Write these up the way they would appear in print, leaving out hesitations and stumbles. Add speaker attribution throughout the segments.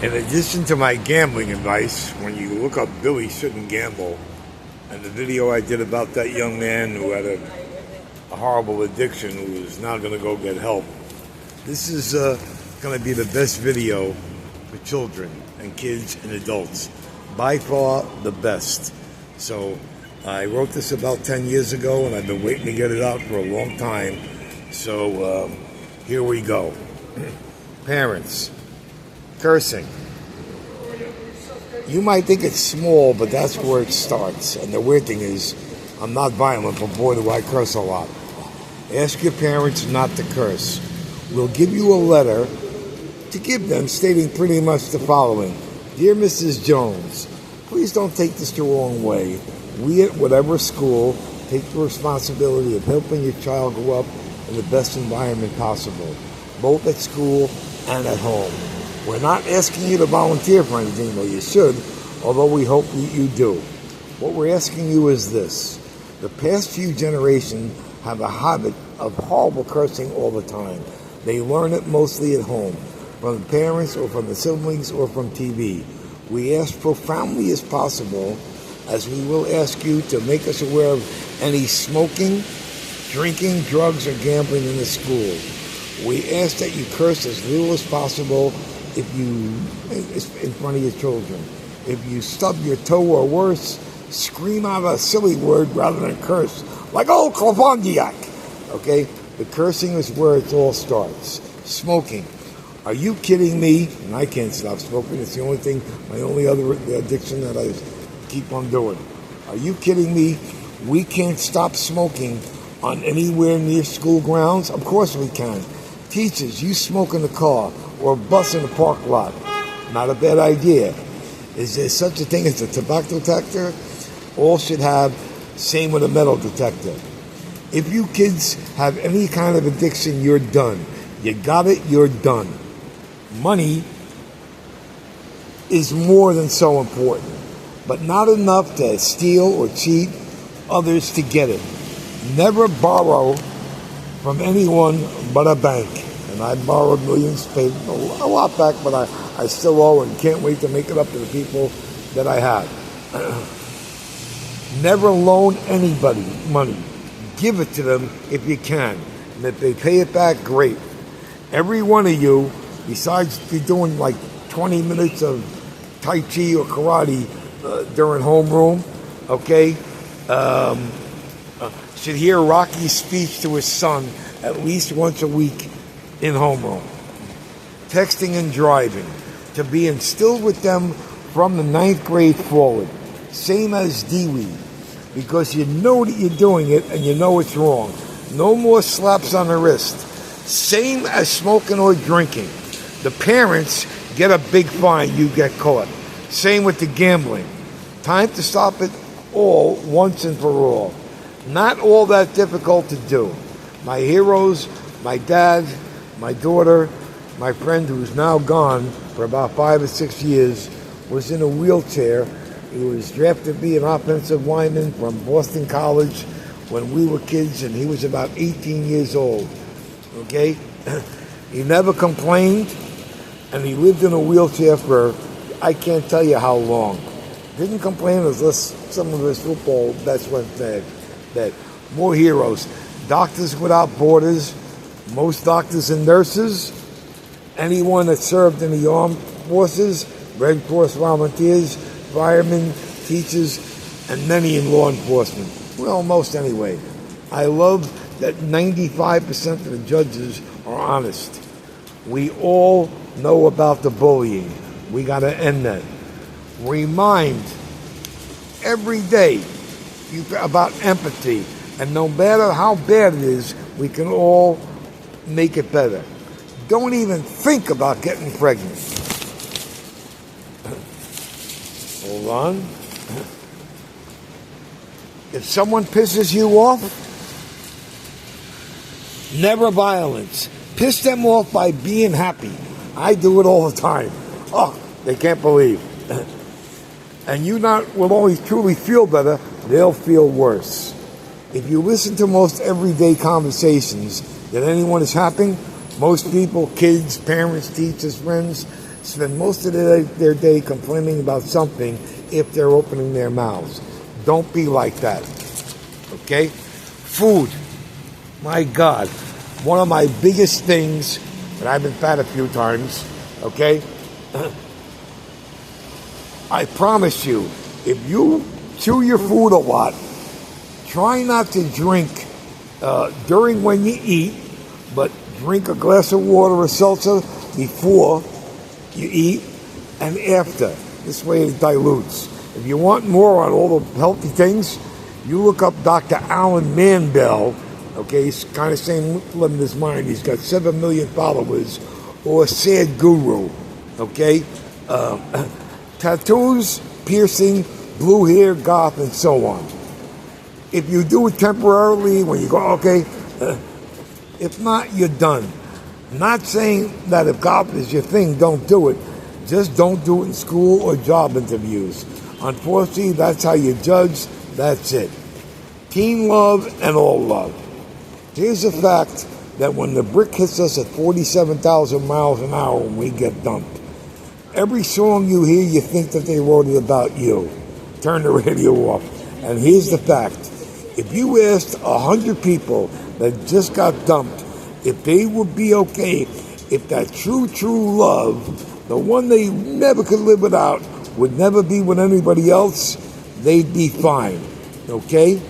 Speaker 1: In addition to my gambling advice, when you look up Billy Shouldn't Gamble, and the video I did about that young man who had a horrible addiction who is now going to go get help, this is going to be the best video for children and kids and adults. By far the best. So I wrote this about 10 years ago, and I've been waiting to get it out for a long time. So here we go. Parents, cursing. You might think it's small, but that's where it starts. And the weird thing is, I'm not violent, but boy, do I curse a lot. Ask your parents not to curse. We'll give you a letter to give them stating pretty much the following. Dear Mrs. Jones, please don't take this the wrong way. We at whatever school take the responsibility of helping your child grow up in the best environment possible, both at school and at home. We're not asking you to volunteer for anything, though you should, although we hope you do. What we're asking you is this. The past few generations have a habit of horrible cursing all the time. They learn it mostly at home, from the parents or from the siblings or from TV. We ask profoundly as possible, as we will ask you to make us aware of any smoking, drinking, drugs, or gambling in the school. We ask that you curse as little as possible in front of your children. If you stub your toe or worse, scream out a silly word rather than curse, like old Klondike. Okay? The cursing is where it all starts. Smoking. Are you kidding me? And I can't stop smoking. It's the only thing, my only other addiction that I keep on doing. Are you kidding me? We can't stop smoking on anywhere near school grounds? Of course we can. Teachers, you smoke in the car or a bus in the park lot. Not a bad idea. Is there such a thing as a tobacco detector? All should have. Same with a metal detector. If you kids have any kind of addiction, you're done. You got it, you're done. Money is more than so important, but not enough to steal or cheat others to get it. Never borrow from anyone but a bank. And I borrowed millions, paid a lot back, but I still owe and can't wait to make it up to the people that I have. Never loan anybody money. Give it to them if you can. And if they pay it back, great. Every one of you, besides doing like 20 minutes of Tai Chi or karate during homeroom, okay, should hear Rocky's speech to his son at least once a week in homeroom. Texting and driving, to be instilled with them from the 9th grade forward. Same as DWI, because you know that you're doing it and you know it's wrong. No more slaps on the wrist. Same as smoking or drinking. The parents get a big fine, you get caught. Same with the gambling. Time to stop it all once and for all. Not all that difficult to do. My heroes, my dad, my daughter, my friend who's now gone for about 5 or 6 years, was in a wheelchair. He was drafted to be an offensive lineman from Boston College when we were kids, and he was about 18 years old. Okay? He never complained, and he lived in a wheelchair for I can't tell you how long. Didn't complain unless some of his football bets went bad. More heroes. Doctors Without Borders, most doctors and nurses, anyone that served in the armed forces, Red Cross volunteers, firemen, teachers, and many in law enforcement. Well, most anyway. I love that 95% of the judges are honest. We all know about the bullying. We got to end that. Remind every day about empathy, and no matter how bad it is, we can all make it better. Don't even think about getting pregnant. Hold on. If someone pisses you off, never violence. Piss them off by being happy. I do it all the time. Oh, they can't believe. And you will only truly feel better, they'll feel worse. If you listen to most everyday conversations that anyone is having, most people, kids, parents, teachers, friends, spend most of their day complaining about something if they're opening their mouths. Don't be like that. Okay? Food. My God. One of my biggest things, and I've been fat a few times, okay? I promise you, if you chew your food a lot, try not to drink during when you eat, but drink a glass of water or seltzer before you eat and after. This way it dilutes. If you want more on all the healthy things, you look up Dr. Alan Mandel. Okay, he's kind of saying, living his mind. He's got 7 million followers, or a sad guru. Okay, tattoos, piercing, blue hair, goth, and so on. If you do it temporarily, when you go, okay, if not, you're done. Not saying that if goth is your thing, don't do it. Just don't do it in school or job interviews. Unfortunately, that's how you judge. That's it. Teen love and all love. Here's the fact that when the brick hits us at 47,000 miles an hour when we get dumped, every song you hear, you think that they wrote it about you. Turn the radio off. And here's the fact. If you asked 100 people that just got dumped if they would be okay, if that true love, the one they never could live without, would never be with anybody else, they'd be fine. Okay?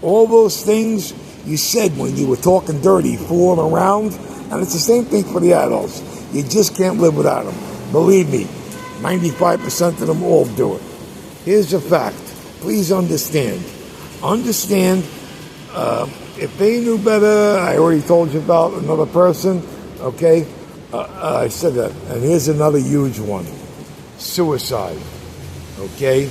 Speaker 1: All those things you said when you were talking dirty, fooling around, and it's the same thing for the adults. You just can't live without them. Believe me, 95% of them all do it. Here's the fact. Please understand. Understand, if they knew better, I already told you about another person, okay? I said that. And here's another huge one. Suicide, okay?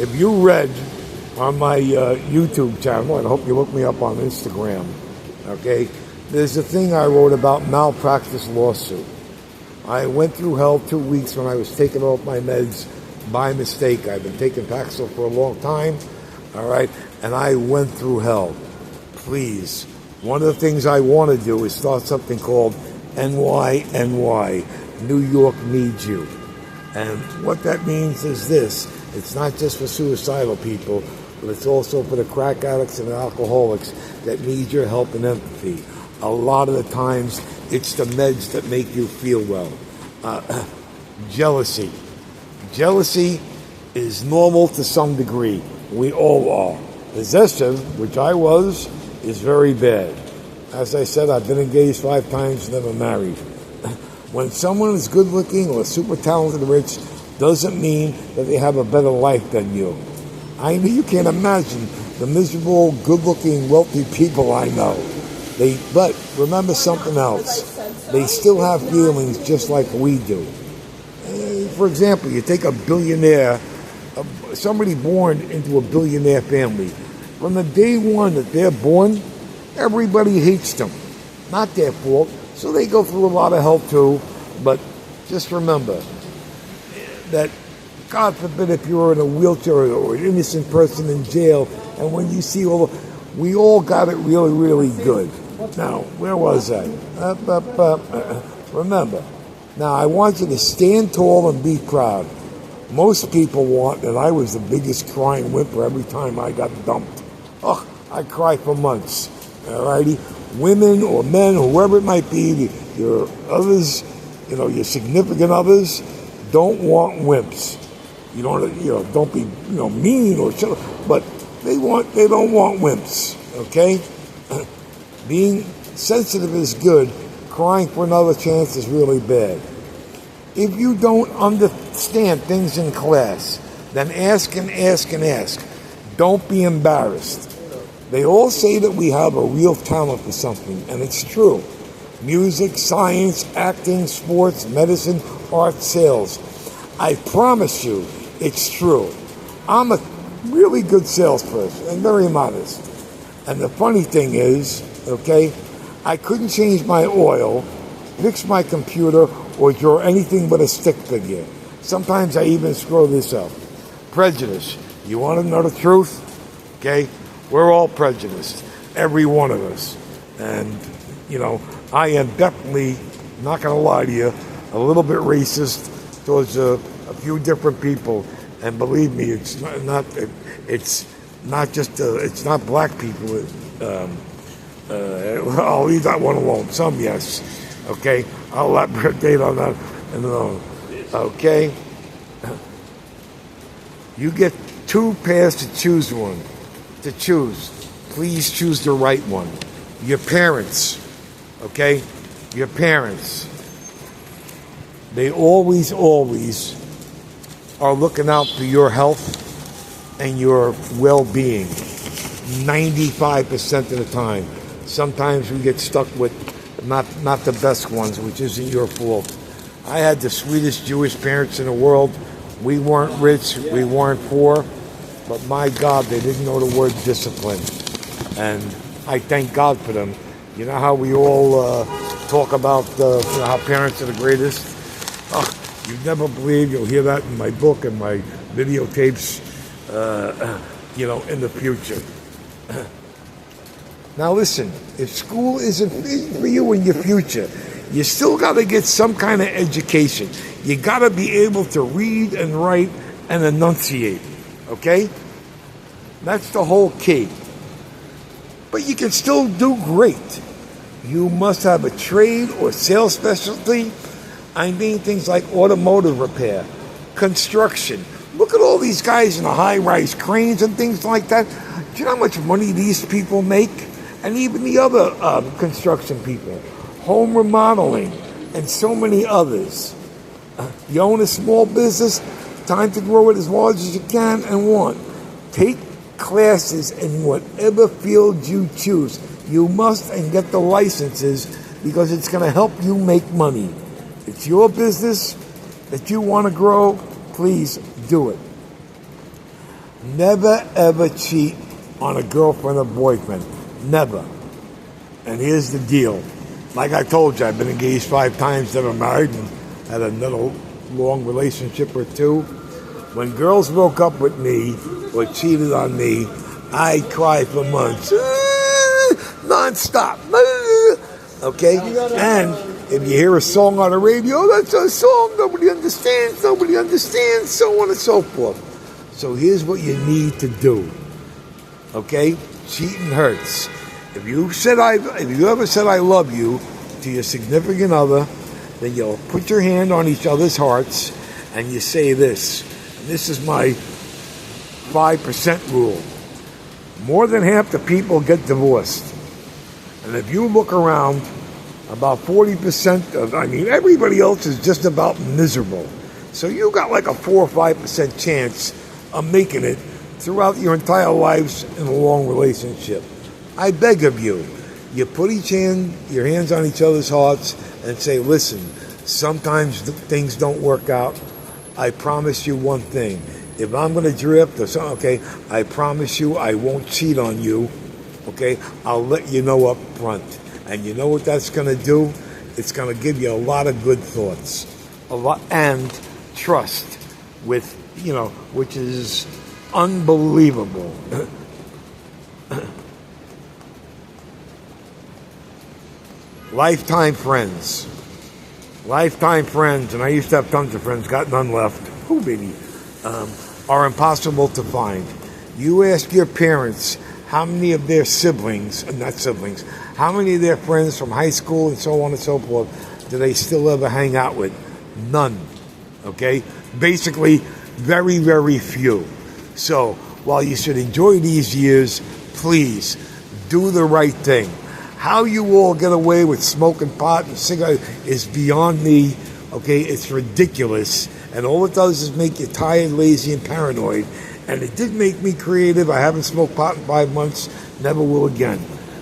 Speaker 1: If you read on my YouTube channel, and I hope you look me up on Instagram, okay, there's a thing I wrote about malpractice lawsuit. I went through hell 2 weeks when I was taking off my meds by mistake. I've been taking Paxil for a long time, all right, and I went through hell. Please, one of the things I want to do is start something called NYNY, New York Needs You. And what that means is this. It's not just for suicidal people, but it's also for the crack addicts and the alcoholics that need your help and empathy. A lot of the times, it's the meds that make you feel well. Jealousy. Jealousy is normal to some degree. We all are. Possession, which I was, is very bad. As I said, I've been engaged 5 times, never married. When someone is good looking or super talented and rich, doesn't mean that they have a better life than you. I know you can't imagine the miserable, good-looking, wealthy people I know. But remember something else. They still have feelings just like we do. For example, you take a billionaire, somebody born into a billionaire family. From the day one that they're born, everybody hates them. Not their fault. So they go through a lot of hell too. But just remember that, God forbid, if you're in a wheelchair or an innocent person in jail, and when you see we all got it really, really good. Now, where was I? Remember, now I want you to stand tall and be proud. Most people want, and I was the biggest crying whimper every time I got dumped. Oh, I cried for months. Alrighty, women or men, whoever it might be, your others, your significant others, don't want wimps. Don't be, mean or but they don't want wimps. Okay, being sensitive is good. Crying for another chance is really bad. If you don't understand things in class, then ask and ask and ask. Don't be embarrassed. They all say that we have a real talent for something, and it's true. Music, science, acting, sports, medicine, art, sales. I promise you, it's true. I'm a really good salesperson and very modest. And the funny thing is, okay, I couldn't change my oil, fix my computer, or draw anything but a stick figure. Sometimes I even screw this up. Prejudice. You want to know the truth? Okay? We're all prejudiced. Every one of us. And I am definitely, not going to lie to you, a little bit racist towards a few different people. And believe me, it's not it's not black people. I'll leave that one alone. Some, yes. Okay? I'll elaborate on that in a moment. Okay? You get 2 pairs to choose one. To choose. Please choose the right one. Your parents. Okay? Your parents. They always are looking out for your health and your well-being 95% of the time. Sometimes we get stuck with not the best ones, which isn't your fault. I had the sweetest Jewish parents in the world. We weren't rich, we weren't poor, but my God, they didn't know the word discipline. And I thank God for them. You know how we all talk about how parents are the greatest? Oh, you'd never believe, you'll hear that in my book and my videotapes, in the future. Now listen, if school isn't for you in your future, you still got to get some kind of education. You got to be able to read and write and enunciate, okay? That's the whole key. But you can still do great. You must have a trade or sales specialty. I mean things like automotive repair, construction. Look at all these guys in the high-rise cranes and things like that. Do you know how much money these people make? And even the other construction people. Home remodeling and so many others. You own a small business, time to grow it as large as you can and want. Take classes in whatever field you choose. You must and get the licenses because it's going to help you make money. It's your business that you want to grow. Please do it. Never ever cheat on a girlfriend or boyfriend. Never. And here's the deal. Like I told you, I've been engaged 5 times, never married, and had another long relationship or 2. When girls broke up with me or cheated on me, I cried for months. Non-stop. Okay? And if you hear a song on the radio, that's a song nobody understands, so on and so forth. So here's what you need to do. Okay? Cheating hurts. If you ever said I love you to your significant other, then you'll put your hand on each other's hearts and you say this. And this is my 5% rule. More than half the people get divorced. And if you look around, about 40% everybody else is just about miserable. So you got like a 4 or 5% chance of making it throughout your entire lives in a long relationship. I beg of you, you put your hands on each other's hearts and say, listen, sometimes things don't work out. I promise you one thing. If I'm going to drift or something, okay, I promise you I won't cheat on you. Okay, I'll let you know up front. And you know what that's going to do? It's going to give you a lot of good thoughts. And trust which is unbelievable. Lifetime friends, and I used to have tons of friends, got none left, are impossible to find. You ask your parents how many of their how many of their friends from high school and so on and so forth do they still ever hang out with? None. Okay? Basically, very, very few. So, while you should enjoy these years, please do the right thing. How you all get away with smoking pot and cigarettes is beyond me. Okay? It's ridiculous. And all it does is make you tired, lazy, and paranoid. And it did make me creative. I haven't smoked pot in 5 months. Never will again.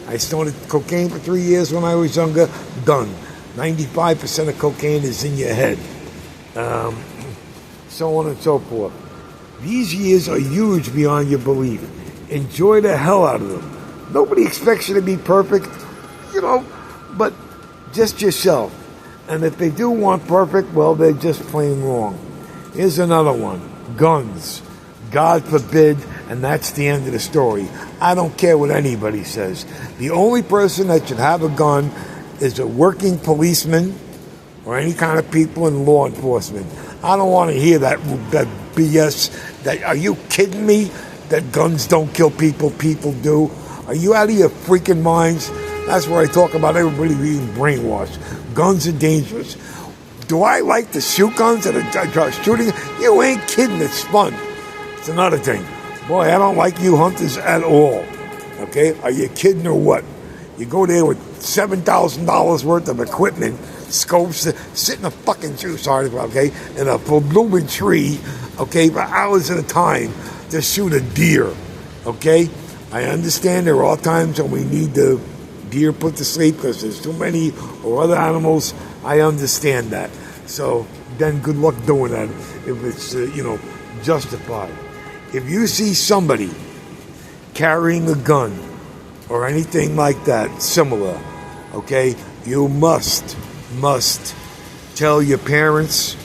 Speaker 1: I started cocaine for 3 years when I was younger. Done. 95% of cocaine is in your head. So on and so forth. These years are huge beyond your belief. Enjoy the hell out of them. Nobody expects you to be perfect, but just yourself. And if they do want perfect, well, they're just plain wrong. Here's another one. Guns. God forbid, and that's the end of the story. I don't care what anybody says. The only person that should have a gun is a working policeman or any kind of people in law enforcement. I don't want to hear that BS. Are you kidding me? That guns don't kill people, people do. Are you out of your freaking minds? That's where I talk about everybody being brainwashed. Guns are dangerous. Do I like to shoot guns that are shooting? You ain't kidding. It's fun. It's another thing. Boy, I don't like you hunters at all. Okay? Are you kidding or what? You go there with $7,000 worth of equipment, scopes, sit in a fucking tree, okay, in a blooming tree, okay, for hours at a time to shoot a deer, okay? I understand there are times when we need the deer put to sleep because there's too many or other animals. I understand that. So then good luck doing that if it's, justified. If you see somebody carrying a gun or anything like that similar, okay, you must tell your parents,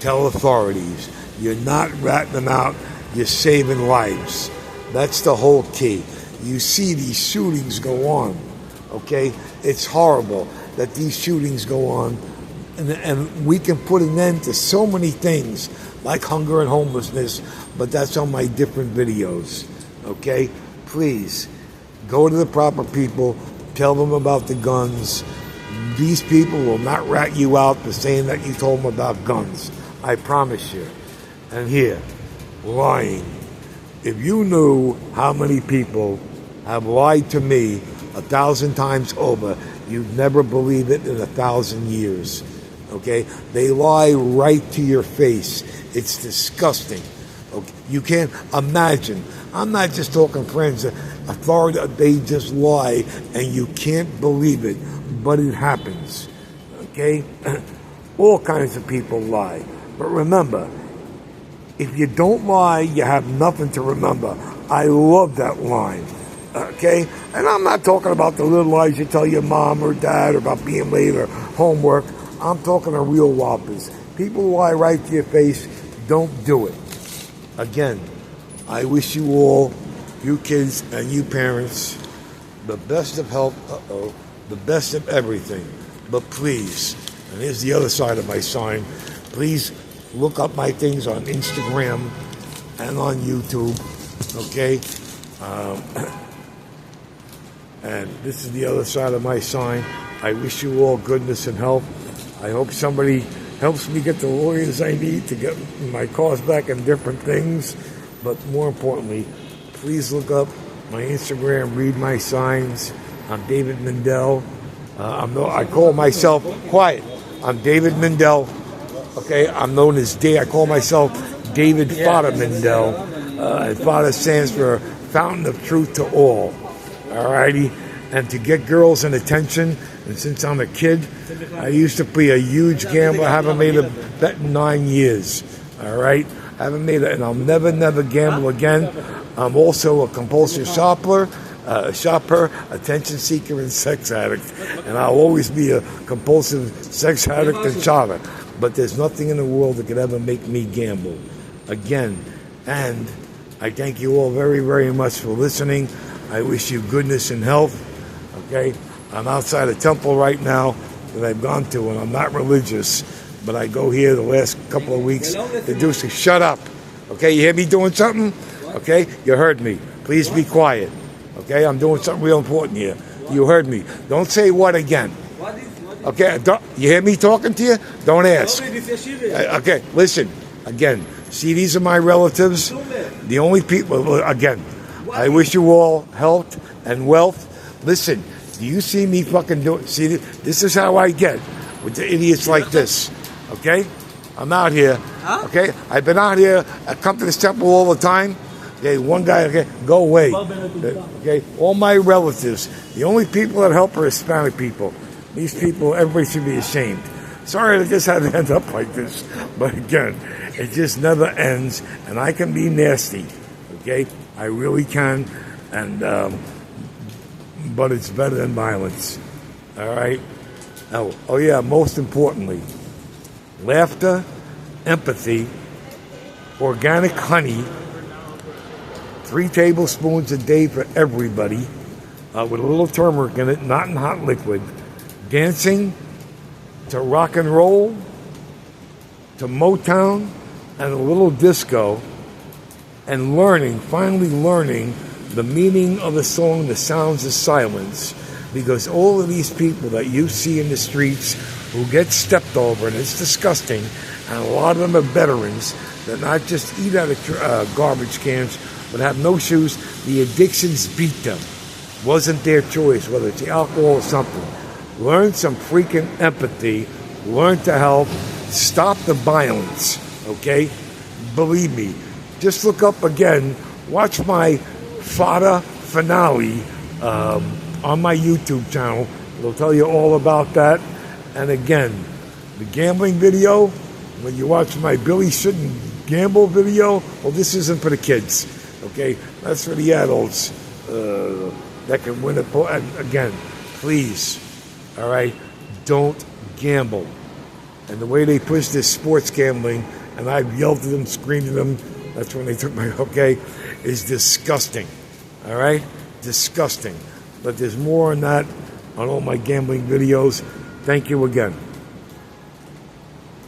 Speaker 1: tell authorities. You're not ratting them out, you're saving lives. That's the whole key. You see these shootings go on, okay? It's horrible that these shootings go on, and we can put an end to so many things like hunger and homelessness, but that's on my different videos, okay? Please, go to the proper people, tell them about the guns. These people will not rat you out for saying that you told them about guns. I promise you. And here, lying. If you knew how many people have lied to me 1,000 times over, you'd never believe it in 1,000 years. Okay? They lie right to your face. It's disgusting. Okay? You can't imagine. I'm not just talking friends. Authority, they just lie, and you can't believe it, but it happens. Okay? All kinds of people lie. But remember, if you don't lie, you have nothing to remember. I love that line. Okay? And I'm not talking about the little lies you tell your mom or dad or about being late or homework. I'm talking to real whoppers. People lie right to your face. Don't do it. Again, I wish you all, you kids and you parents, the best of health, the best of everything. But please, and here's the other side of my sign, please look up my things on Instagram and on YouTube, okay? And this is the other side of my sign. I wish you all goodness and health. I hope somebody helps me get the lawyers I need to get my cause back and different things. But more importantly, please look up my Instagram, read my signs. I'm David Mindell. I call myself, quiet, I'm David Mindell. Okay, I'm known as I call myself David Fodder Mindell. And Fodder stands for Fountain of Truth to All. Alrighty? And to get girls and attention, and since I'm a kid, I used to be a huge gambler. I haven't made a bet in 9 years. Alright? I haven't made it, and I'll never gamble again. I'm also a compulsive shopper, attention seeker, and sex addict. And I'll always be a compulsive sex addict and shopper. But there's nothing in the world that could ever make me gamble again. And I thank you all very, very much for listening. I wish you goodness and health. Okay? I'm outside a temple right now that I've gone to, and I'm not religious, but I go here the last couple of weeks to do some. Shut up. Okay? You hear me doing something? Okay? You heard me. Please be quiet. Okay? I'm doing something real important here. You heard me. Don't say what again. Okay? You hear me talking to you? Don't ask. Okay? Listen. Again. See, these are my relatives. The only people, again, I wish you all health and wealth. Listen, do you see me fucking doing? See, this is how I get with the idiots like this. Okay? I'm out here. Okay? I've been out here. I come to this temple all the time. Okay? One guy, okay? Go away. Okay? All my relatives. The only people that help are Hispanic people. These people, everybody should be ashamed. Sorry that this had to end up like this. But again, it just never ends. And I can be nasty. Okay? I really can. And, but it's better than violence. All right? Oh yeah, most importantly, laughter, empathy, organic honey, 3 tablespoons a day for everybody, with a little turmeric in it, not in hot liquid. dancing to rock and roll to Motown and a little disco, and finally learning the meaning of the song, The Sounds of Silence, because all of these people that you see in the streets who get stepped over, and it's disgusting, and a lot of them are veterans that not just eat out of garbage cans, but have no shoes. The addictions beat them. Wasn't their choice, whether it's the alcohol or something. Learn some freaking empathy. Learn to help. Stop the violence, okay? Believe me. Just look up again. Watch my Fada finale on my YouTube channel. It'll tell you all about that. And again, the gambling video, when you watch my Billy Shouldn't Gamble video, well, this isn't for the kids, okay? That's for the adults that can win it. Again, please, all right, don't gamble. And the way they push this sports gambling, and I've yelled at them, screamed at them, that's when they took my, is disgusting, all right? Disgusting. But there's more on that on all my gambling videos. Thank you again.